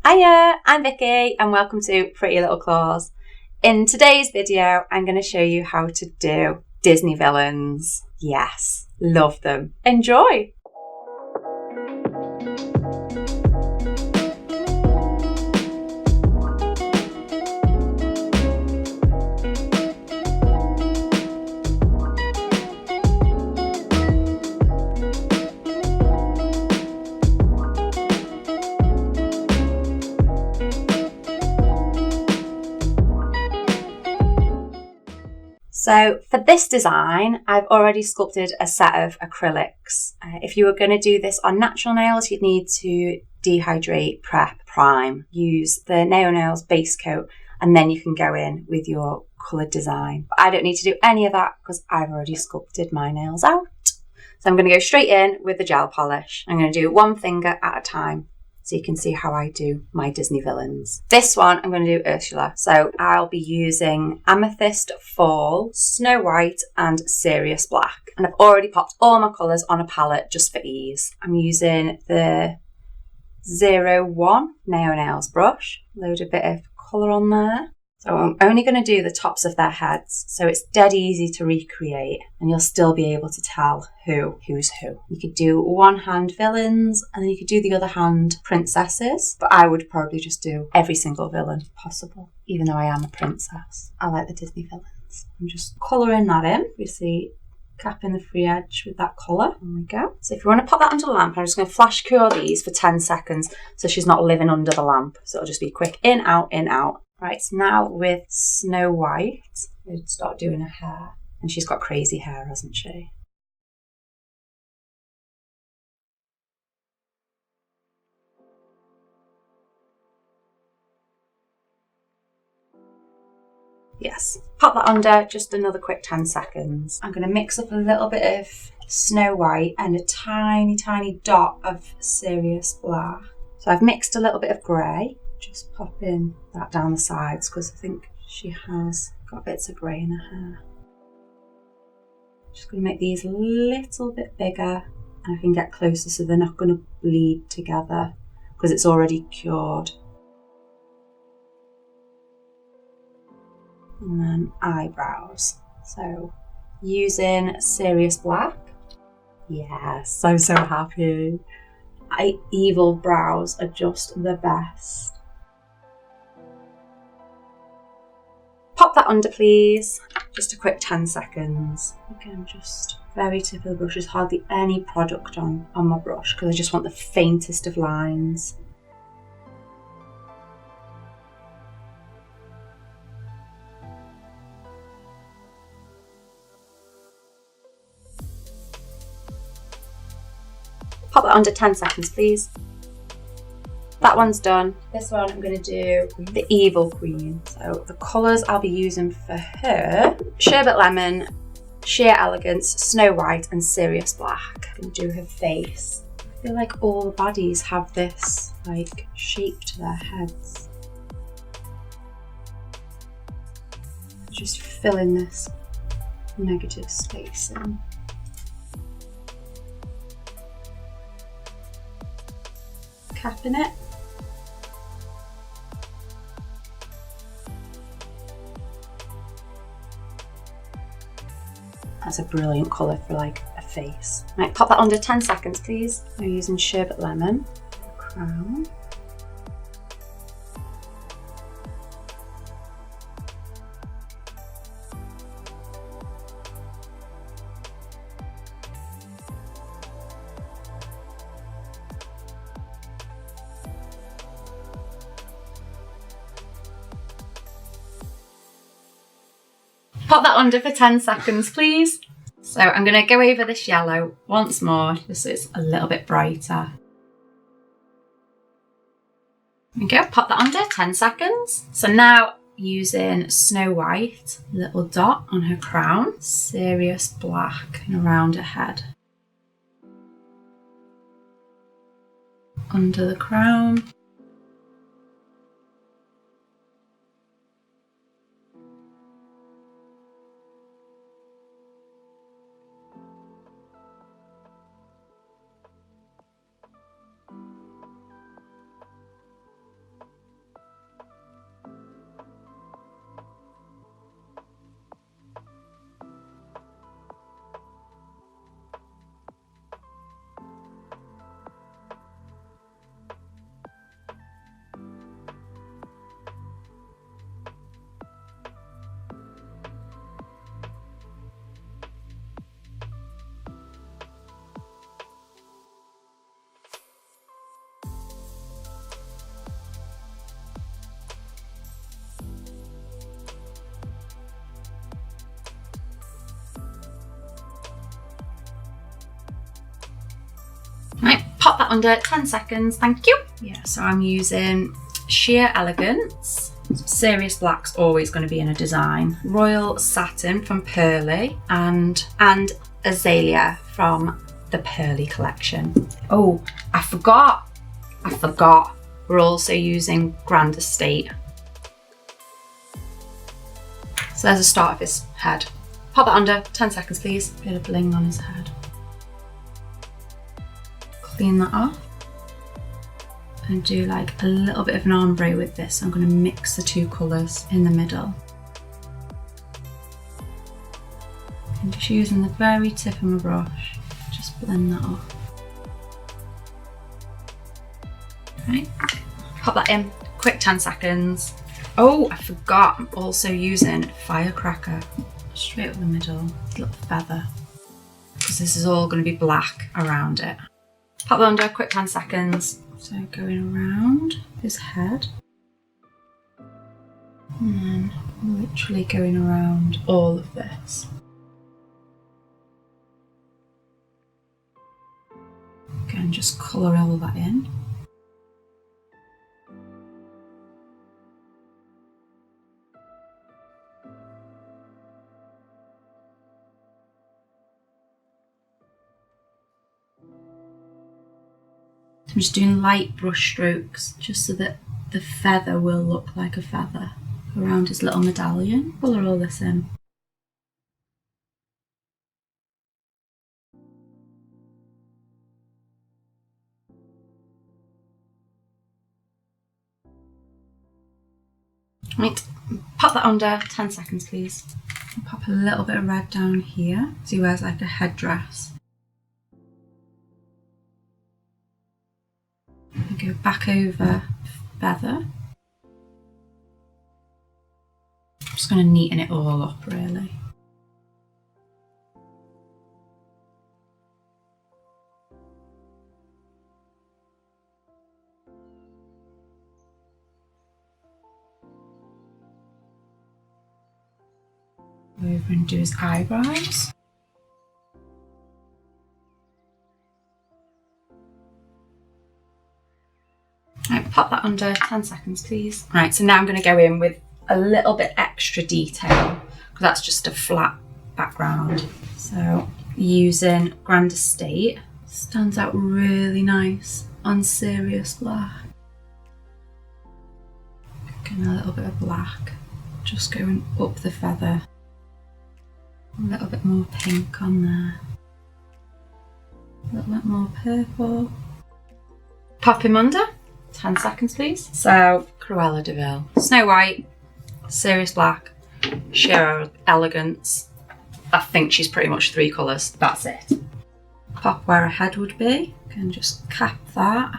Hiya, I'm Vicky and welcome to Pretty Little Claws. In today's video, I'm going to show you how to do Disney villains. Yes, love them. Enjoy! So for this design, I've already sculpted a set of acrylics. If you were going to do this on natural nails, you'd need to dehydrate, prep, prime, use the nail nails base coat, and then you can go in with your coloured design. But I don't need to do any of that because I've already sculpted my nails out. So I'm going to go straight in with the gel polish. I'm going to do one finger at a time, so you can see how I do my Disney villains. This one, I'm going to do Ursula. So I'll be using Amethyst Falls, Snow White, and Sirius Black. And I've already popped all my colours on a palette just for ease. I'm using the 01 Nail Nails brush. Load a bit of colour on there. So I'm only going to do the tops of their heads, so it's dead easy to recreate and you'll still be able to tell who's who. You could do one hand villains and then you could do the other hand princesses, but I would probably just do every single villain possible, even though I am a princess. I like the Disney villains. I'm just colouring that in. You see, capping the free edge with that colour. There we go. So if you want to pop that under the lamp, I'm just going to flash cure these for 10 seconds so she's not living under the lamp. So it'll just be quick in, out, in, out. Right, so now with Snow White, we'll start doing her hair. And she's got crazy hair, hasn't she? Yes, pop that under, just another quick 10 seconds. I'm going to mix up a little bit of Snow White and a tiny, tiny dot of Sirius Black. So I've mixed a little bit of grey. Just popping that down the sides because I think she has got bits of grey in her hair. Just going to make these a little bit bigger and I can get closer so they're not going to bleed together because it's already cured. And then eyebrows. So using Sirius Black. Yes, I'm so happy. Evil brows are just the best. Pop that under, please. Just a quick 10 seconds. Again, just very tip of the brush. There's hardly any product on my brush because I just want the faintest of lines. Pop that under 10 seconds, please. That one's done. This one I'm going to do the Evil Queen. So the colours I'll be using for her, Sherbet Lemon, Sheer Elegance, Snow White and Sirius Black. I'm going to do her face. I feel like all the baddies have this like shape to their heads. Just fill in this negative space in. Capping it. That's a brilliant colour for like a face. Right, pop that under 10 seconds, please. I'm using Sherbet Lemon, crown. Pop that under for 10 seconds, please. So I'm going to go over this yellow once more, just so it's a little bit brighter. There we go, pop that under, 10 seconds. So now using Snow White, little dot on her crown, Sirius Black and around her head. Under the crown. Pop that under 10 seconds, thank you. Yeah, so I'm using Sheer Elegance. Serious Black's always going to be in a design. Royal Satin from Pearly and Azalea from the Pearly collection. Oh, I forgot. We're also using Grand Estate. So there's a start of his head. Pop that under, 10 seconds please. Bit of bling on his head. Clean that off. And do like a little bit of an ombre with this. I'm going to mix the two colours in the middle. I'm just using the very tip of my brush, just blend that off. Right, pop that in, quick 10 seconds. Oh, I forgot, I'm also using Firecracker, straight up the middle, little feather, because this is all going to be black around it. Pop that under, quick 10 seconds. So going around his head, and then literally going around all of this. Again, just colour all that in. I'm just doing light brush strokes just so that the feather will look like a feather around his little medallion. Colour all this in. Right, pop that under, 10 seconds please. Pop a little bit of red down here so he wears like a headdress. And go back over feather. I'm just going to neaten it all up really. Go over and do his eyebrows. Right, pop that under, 10 seconds please. Right, so now I'm going to go in with a little bit extra detail because that's just a flat background. So using Grand Estate, stands out really nice on Serious Black. Getting a little bit of black, just going up the feather. A little bit more pink on there. A little bit more purple. Pop him under. 10 seconds please. So, Cruella de Vil, Snow White, Serious Black, Sheer Elegance. I think she's pretty much 3 colours, that's it. Pop where a head would be, can just cap that.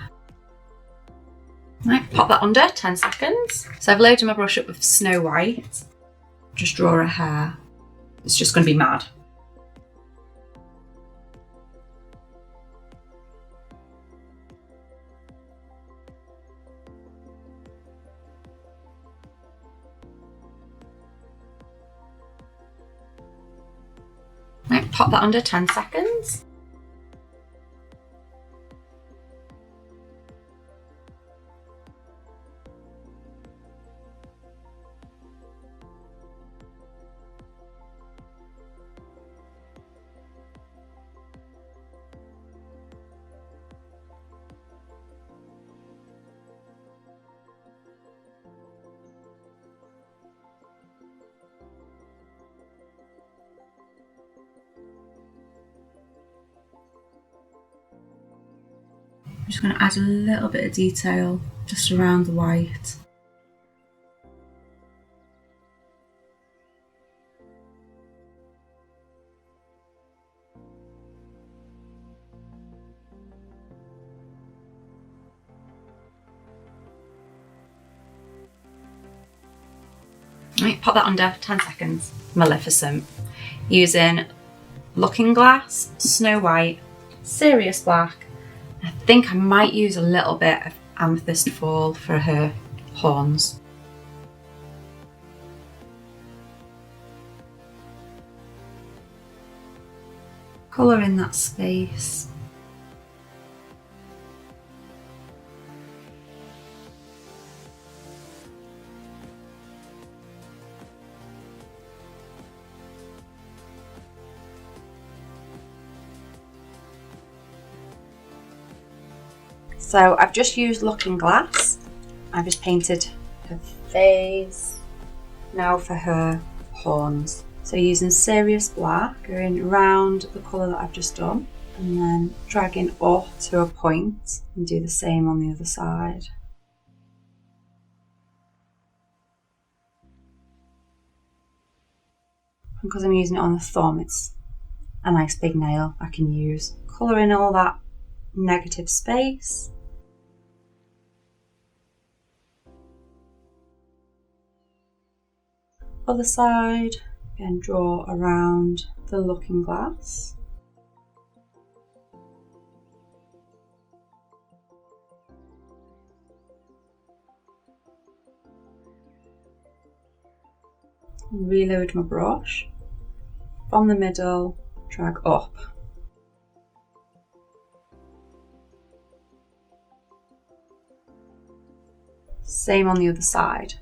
Right, pop that under, 10 seconds. So I've loaded my brush up with Snow White. Just draw a hair. It's just going to be mad. Right, pop that under, 10 seconds. I'm just going to add a little bit of detail just around the white. Right, pop that under, 10 seconds. Maleficent. Using Looking Glass, Snow White, Serious Black. I think I might use a little bit of Amethyst Falls for her horns. Colour in that space. So I've just used Looking Glass. I've just painted her face. Now for her horns. So using Serious Black, going around the colour that I've just done, and then dragging up to a point, and do the same on the other side. Because I'm using it on the thumb, it's a nice big nail I can use. Colour in all that negative space. Other side, again draw around the Looking Glass. Reload my brush. From the middle, drag up. Same on the other side.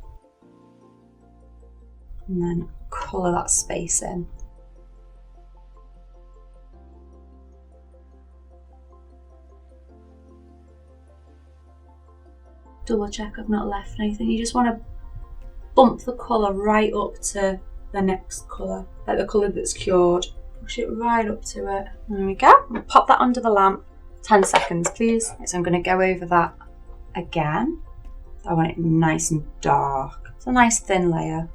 And then colour that space in. Double check I've not left anything. You just want to bump the colour right up to the next colour, like the colour that's cured. Push it right up to it. There we go. I'll pop that under the lamp. 10 seconds, please. So I'm going to go over that again. I want it nice and dark. It's a nice thin layer.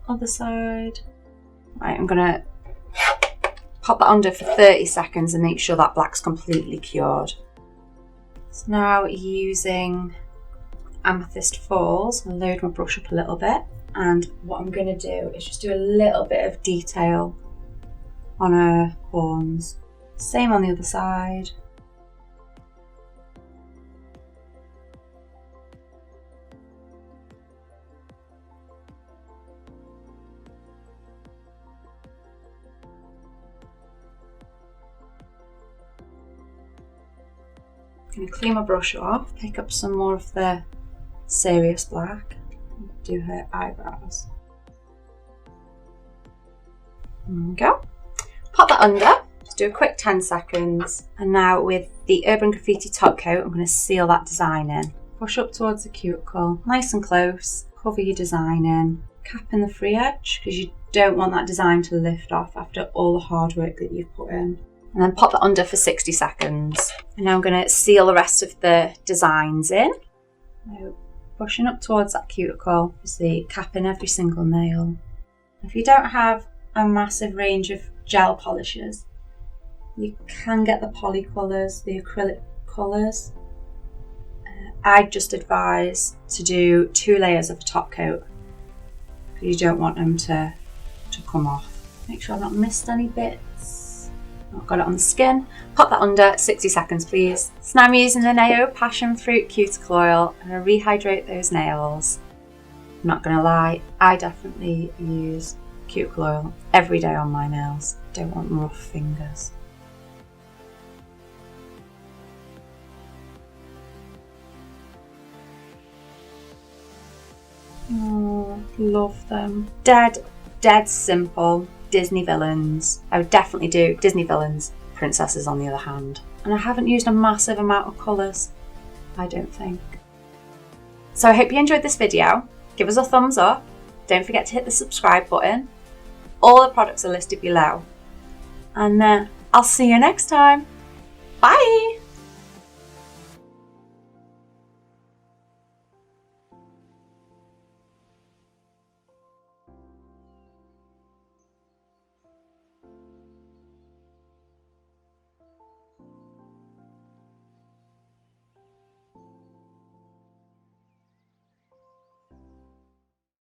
Other side. Right, I'm going to pop that under for 30 seconds and make sure that black's completely cured. So now using Amethyst Falls, I'll load my brush up a little bit, and what I'm going to do is just do a little bit of detail on her horns. Same on the other side. I'm going to clean my brush off, pick up some more of the Serious Black, do her eyebrows. There we go. Pop that under, just do a quick 10 seconds. And now with the Urban Graffiti top coat, I'm going to seal that design in. Push up towards the cuticle, nice and close, cover your design in, cap in the free edge, because you don't want that design to lift off after all the hard work that you've put in. And then pop that under for 60 seconds. And now I'm going to seal the rest of the designs in. So pushing up towards that cuticle, obviously capping every single nail. If you don't have a massive range of gel polishes, you can get the poly colours, the acrylic colours. I'd just advise to do 2 layers of a top coat, because you don't want them to come off. Make sure I've not missed any bits. I've got it on the skin. Pop that under, 60 seconds please. So now I'm using the Neo Passion Fruit Cuticle Oil and I rehydrate those nails. I'm not gonna lie, I definitely use cuticle oil every day on my nails. Don't want rough fingers. Oh, love them. Dead simple. Disney villains. I would definitely do Disney villains, princesses on the other hand. And I haven't used a massive amount of colours, I don't think. So I hope you enjoyed this video. Give us a thumbs up. Don't forget to hit the subscribe button. All the products are listed below. And I'll see you next time. Bye!